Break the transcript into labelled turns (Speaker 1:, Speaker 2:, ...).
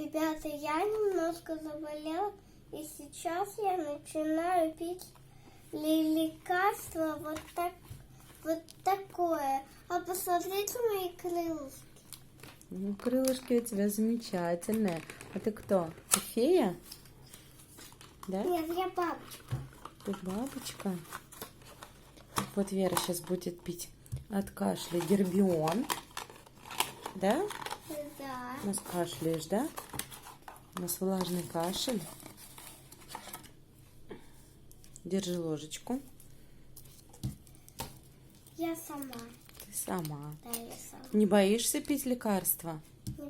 Speaker 1: Ребята, я немножко заболела, и сейчас я начинаю пить лекарство вот такое. А посмотрите мои крылышки.
Speaker 2: Ну, крылышки у тебя замечательные. А ты кто? Ты фея? Да?
Speaker 1: Нет, я бабочка.
Speaker 2: Ты бабочка? Вот Вера сейчас будет пить от кашля гербион. Да?
Speaker 1: Да.
Speaker 2: У нас кашляешь, да? У нас влажный кашель. Держи ложечку.
Speaker 1: Я сама.
Speaker 2: Ты сама.
Speaker 1: Да, я сама.
Speaker 2: Не боишься пить лекарства?
Speaker 1: Не